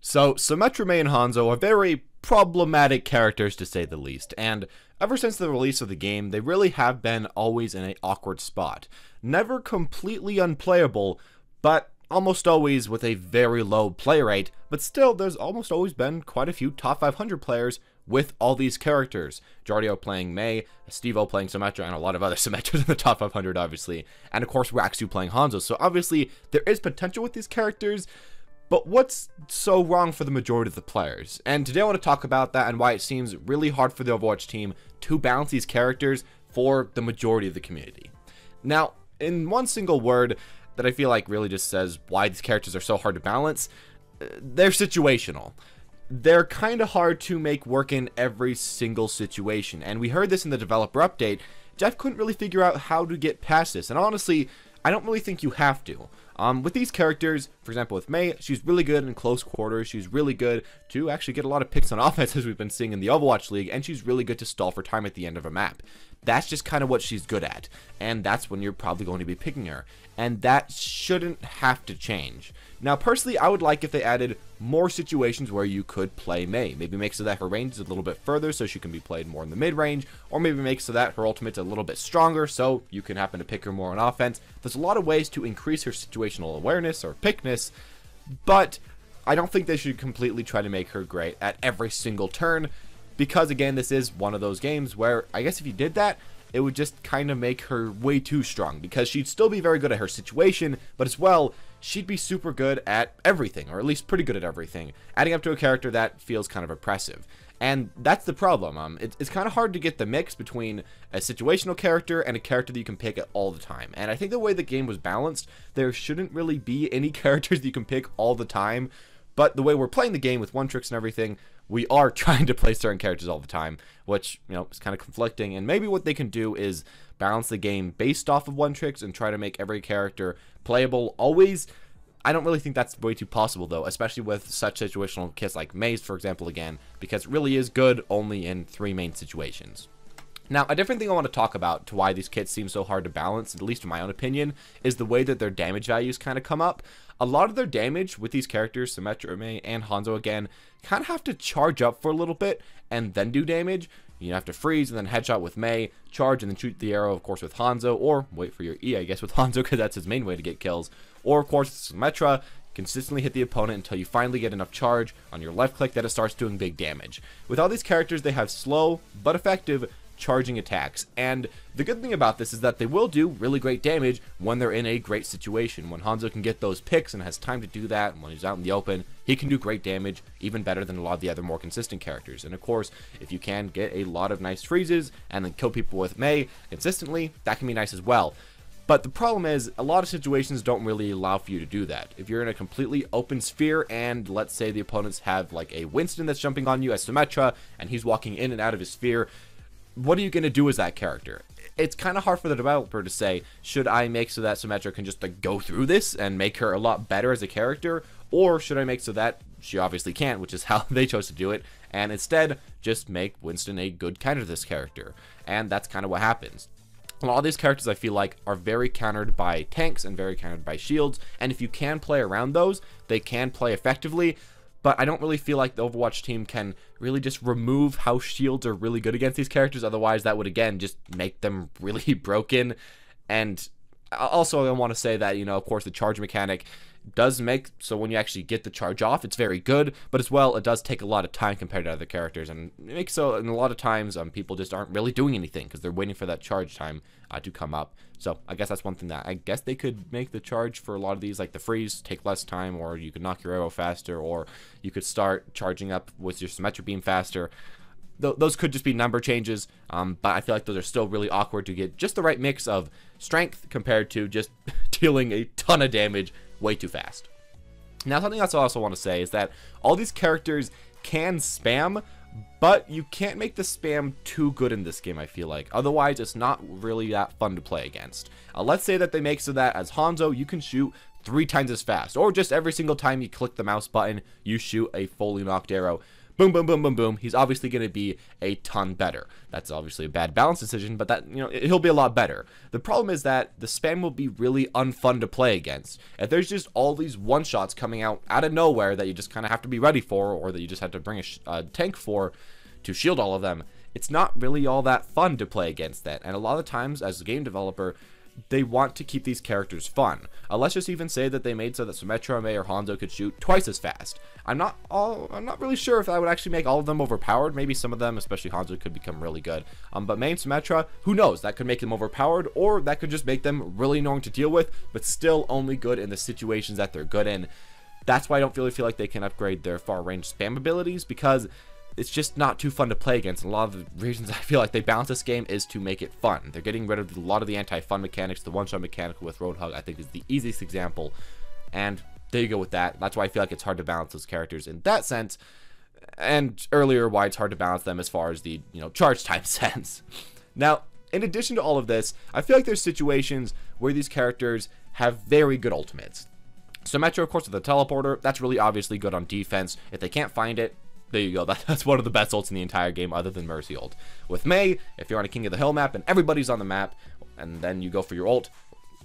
So, SYMMETRA, MEI, and HANZO are very problematic characters to say the least, and ever since the release of the game, they really have been always in an awkward spot. Never completely unplayable, but almost always with a very low play rate, but still there's almost always been quite a few top 500 players with all these characters. Jardio playing MEI, Stevo playing SYMMETRA, and a lot of other SYMMETRAs in the top 500 obviously, and of course Waxu playing HANZO, so obviously there is potential with these characters. But what's so wrong for the majority of the players? And today I want to talk about that and why it seems really hard for the Overwatch team to balance these characters for the majority of the community. Now, in one single word that I feel like really just says why these characters are so hard to balance, they're situational. They're kind of hard to make work in every single situation. And we heard this in the developer update. Jeff couldn't really figure out how to get past this. And honestly, I don't really think you have to. With these characters, for example with MEI, she's really good in close quarters, she's really good to actually get a lot of picks on offense as we've been seeing in the Overwatch League, and she's really good to stall for time at the end of a map. That's just kind of what she's good at, and that's when you're probably going to be picking her, and that shouldn't have to change. Now personally, I would like if they added more situations where you could play MEI. Maybe make so that her range is a little bit further so she can be played more in the mid-range, or maybe make so that her ultimate's a little bit stronger so you can happen to pick her more on offense. There's a lot of ways to increase her situational awareness or pickness, but I don't think they should completely try to make her great at every single turn, because again, this is one of those games where I guess if you did that, it would just kind of make her way too strong, because she'd still be very good at her situation, but as well, she'd be super good at everything, or at least pretty good at everything, adding up to a character that feels kind of oppressive. And that's the problem. It's kind of hard to get the mix between a situational character and a character that you can pick at all the time. And I think the way the game was balanced, there shouldn't really be any characters that you can pick all the time. But the way we're playing the game with one tricks and everything, we are trying to play certain characters all the time, which, you know, is kind of conflicting. And maybe what they can do is balance the game based off of one tricks and try to make every character playable always. I don't really think that's way too possible though, especially with such situational kits like MEI's, for example, again, because it really is good only in 3 main situations. Now, a different thing I want to talk about to why these kits seem so hard to balance, at least in my own opinion, is the way that their damage values kind of come up. A lot of their damage with these characters, SYMMETRA, MEI, and HANZO again, kind of have to charge up for a little bit and then do damage. You have to freeze and then headshot with MEI, charge and then shoot the arrow, of course, with HANZO, or wait for your E, I guess, with HANZO, because that's his main way to get kills. Or, of course, SYMMETRA, consistently hit the opponent until you finally get enough charge on your left click that it starts doing big damage. With all these characters, they have slow but effective charging attacks, and the good thing about this is that they will do really great damage when they're in a great situation. When HANZO can get those picks and has time to do that, and when he's out in the open, he can do great damage, even better than a lot of the other more consistent characters. And of course, if you can get a lot of nice freezes and then kill people with MEI consistently, that can be nice as well. But the problem is, a lot of situations don't really allow for you to do that. If you're in a completely open sphere and let's say the opponents have like a Winston that's jumping on you as SYMMETRA and he's walking in and out of his sphere, what are you going to do as that character? It's kind of hard for the developer to say, should I make so that SYMMETRA can just like go through this and make her a lot better as a character, or should I make so that she obviously can't, which is how they chose to do it, and instead just make Winston a good counter to this character. And that's kind of what happens. A lot of these characters I feel like are very countered by tanks and very countered by shields, and if you can play around those, they can play effectively. But I don't really feel like the Overwatch team can really just remove how shields are really good against these characters. Otherwise, that would, again, just make them really broken. And also, I want to say that, you know, of course, the charge mechanic does make so when you actually get the charge off, it's very good. But as well, it does take a lot of time compared to other characters. And it makes so, and a lot of times, people just aren't really doing anything because they're waiting for that charge time to come up. So I guess that's one thing that I guess they could make the charge for a lot of these, like the freeze, take less time, or you could knock your arrow faster, or you could start charging up with your SYMMETRA beam faster. Those could just be number changes, but I feel like those are still really awkward to get just the right mix of strength compared to just dealing a ton of damage way too fast. Now, something else I also want to say is that all these characters can spam, but you can't make the spam too good in this game, I feel like. Otherwise, it's not really that fun to play against. Let's say that they make so that as HANZO, you can shoot 3 times as fast, or just every single time you click the mouse button, you shoot a fully knocked arrow. boom, boom, boom, boom, boom, he's obviously going to be a ton better. That's obviously a bad balance decision, but that, he'll be a lot better. The problem is that the spam will be really unfun to play against. If there's just all these one-shots coming out of nowhere that you just kind of have to be ready for, or that you just have to bring a tank for to shield all of them, it's not really all that fun to play against that. And a lot of times, as a game developer, they want to keep these characters fun. Let's just even say that they made so that SYMMETRA, MEI, or HANZO could shoot twice as fast. I'm not really sure if that would actually make all of them overpowered. Maybe some of them, especially HANZO, could become really good. But MEI and SYMMETRA, who knows? That could make them overpowered, or that could just make them really annoying to deal with, but still only good in the situations that they're good in. That's why I don't really feel like they can upgrade their far-range spam abilities, because it's just not too fun to play against. And a lot of the reasons I feel like they balance this game is to make it fun. They're getting rid of a lot of the anti-fun mechanics. The one-shot mechanic with Roadhog, I think, is the easiest example. And there you go with that. That's why I feel like it's hard to balance those characters in that sense. And earlier, why it's hard to balance them as far as the, charge time sense. Now, in addition to all of this, I feel like there's situations where these characters have very good ultimates. SYMMETRA, of course, with the teleporter, that's really obviously good on defense. If they can't find it, there you go. That's one of the best ults in the entire game other than Mercy ult. With MEI, if you're on a King of the Hill map and everybody's on the map, and then you go for your ult,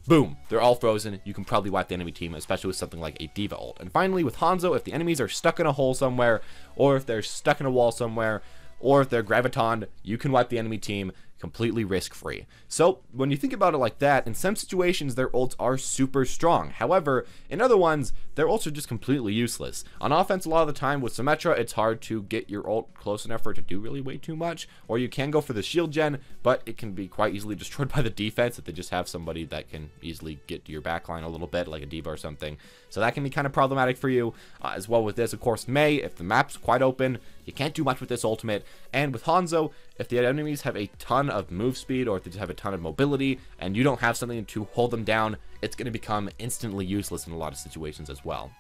boom, they're all frozen. You can probably wipe the enemy team, especially with something like a D.Va ult. And finally, with HANZO, if the enemies are stuck in a hole somewhere, or if they're stuck in a wall somewhere, or if they're gravitoned, you can wipe the enemy team completely risk-free. So, when you think about it like that, in some situations, their ults are super strong. However, in other ones, their ults are just completely useless. On offense, a lot of the time, with SYMMETRA, it's hard to get your ult close enough for it to do really way too much, or you can go for the shield gen, but it can be quite easily destroyed by the defense if they just have somebody that can easily get to your backline a little bit, like a D.Va or something. So that can be kind of problematic for you. As well with this, of course, MEI, if the map's quite open, you can't do much with this ultimate. And with HANZO, if the enemies have a ton of move speed, or if they just have a ton of mobility, and you don't have something to hold them down, it's going to become instantly useless in a lot of situations as well.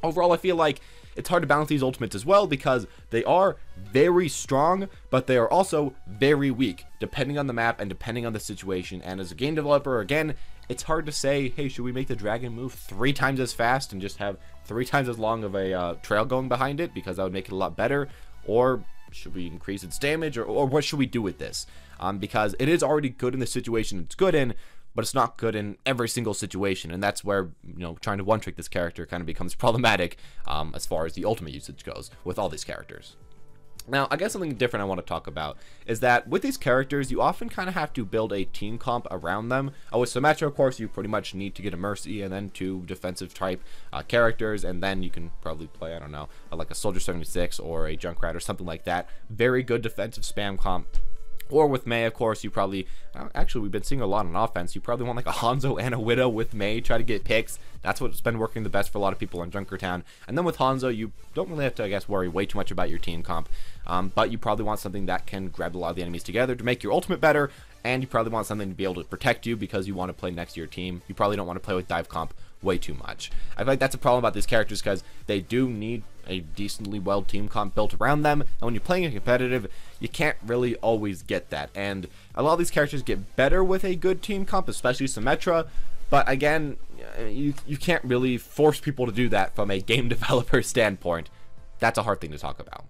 Overall, I feel like it's hard to balance these ultimates as well, because they are very strong, but they are also very weak, depending on the map and depending on the situation. And as a game developer, again, it's hard to say, hey, should we make the dragon move 3 times as fast and just have 3 times as long of a trail going behind it, because that would make it a lot better, or should we increase its damage, or what should we do with this? Because it is already good in the situation it's good in, but it's not good in every single situation, and that's where, trying to one-trick this character kind of becomes problematic as far as the ultimate usage goes with all these characters. Now, I guess something different I want to talk about is that with these characters, you often kind of have to build a team comp around them. With SYMMETRA, of course, you pretty much need to get a Mercy and then 2 defensive type characters, and then you can probably play, I don't know, like a Soldier 76 or a Junkrat or something like that. Very good defensive spam comp. Or with MEI, of course, you probably, actually, we've been seeing a lot on offense. You probably want like a HANZO and a Widow with MEI, try to get picks. That's what's been working the best for a lot of people in Junkertown. And then with HANZO, you don't really have to, I guess, worry way too much about your team comp. But you probably want something that can grab a lot of the enemies together to make your ultimate better. And you probably want something to be able to protect you because you want to play next to your team. You probably don't want to play with dive comp way too much. I feel like that's a problem about these characters because they do need a decently well team comp built around them, and when you're playing a competitive, you can't really always get that. And a lot of these characters get better with a good team comp, especially SYMMETRA, but again, you can't really force people to do that from a game developer standpoint. That's a hard thing to talk about.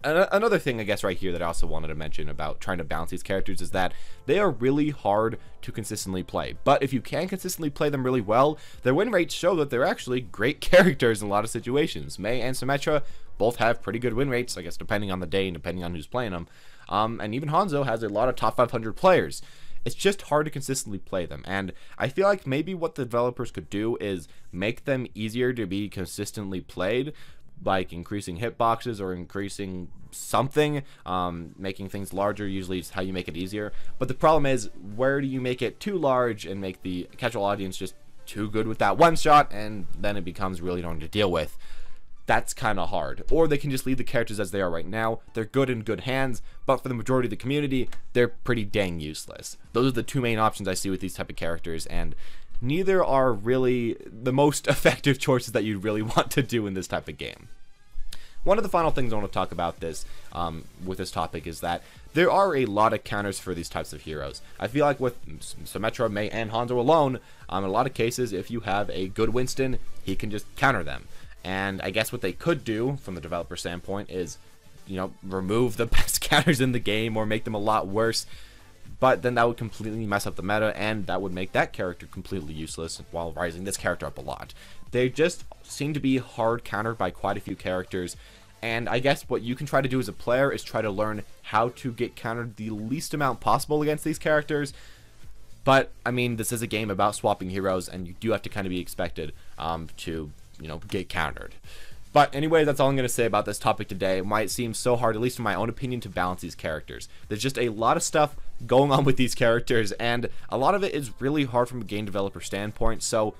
Another thing, I guess, right here that I also wanted to mention about trying to balance these characters is that they are really hard to consistently play. But if you can consistently play them really well, their win rates show that they're actually great characters in a lot of situations. MEI and SYMMETRA both have pretty good win rates, I guess, depending on the day and depending on who's playing them. And even HANZO has a lot of top 500 players. It's just hard to consistently play them, and I feel like maybe what the developers could do is make them easier to be consistently played, like increasing hitboxes or increasing something, making things larger usually is how you make it easier. But the problem is, where do you make it too large and make the casual audience just too good with that one shot, and then it becomes really annoying to deal with. That's kind of hard. Or they can just leave the characters as they are right now. They're good in good hands, but for the majority of the community, they're pretty dang useless. Those are the 2 main options I see with these type of characters, and neither are really the most effective choices that you'd really want to do in this type of game. One of the final things I want to talk about with this topic is that there are a lot of counters for these types of heroes. I feel like with SYMMETRA, MEI, and HANZO alone, in a lot of cases, if you have a good Winston, he can just counter them. And I guess what they could do from the developer standpoint is, you know, remove the best counters in the game or make them a lot worse. But then that would completely mess up the meta, and that would make that character completely useless while rising this character up a lot. They just seem to be hard countered by quite a few characters, and I guess what you can try to do as a player is try to learn how to get countered the least amount possible against these characters. But, I mean, this is a game about swapping heroes, and you do have to kind of be expected to, you know, get countered. But anyway, that's all I'm going to say about this topic today. It might seem so hard, at least in my own opinion, to balance these characters. There's just a lot of stuff going on with these characters, and a lot of it is really hard from a game developer standpoint, so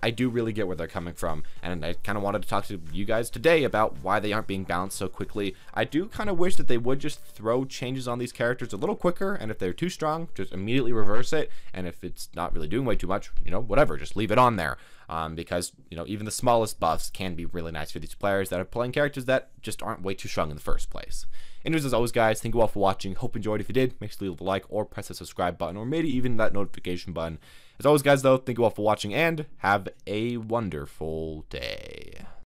I do really get where they're coming from, and I kind of wanted to talk to you guys today about why they aren't being balanced so quickly. I do kind of wish that they would just throw changes on these characters a little quicker, and if they're too strong, just immediately reverse it, and if it's not really doing way too much, you know, whatever, just leave it on there. Because, you know, even the smallest buffs can be really nice for these players that are playing characters that just aren't way too strong in the first place. Anyways, as always, guys, thank you all for watching. Hope you enjoyed. If you did, make sure to leave a like or press the subscribe button or maybe even that notification button. As always, guys, though, thank you all for watching and have a wonderful day.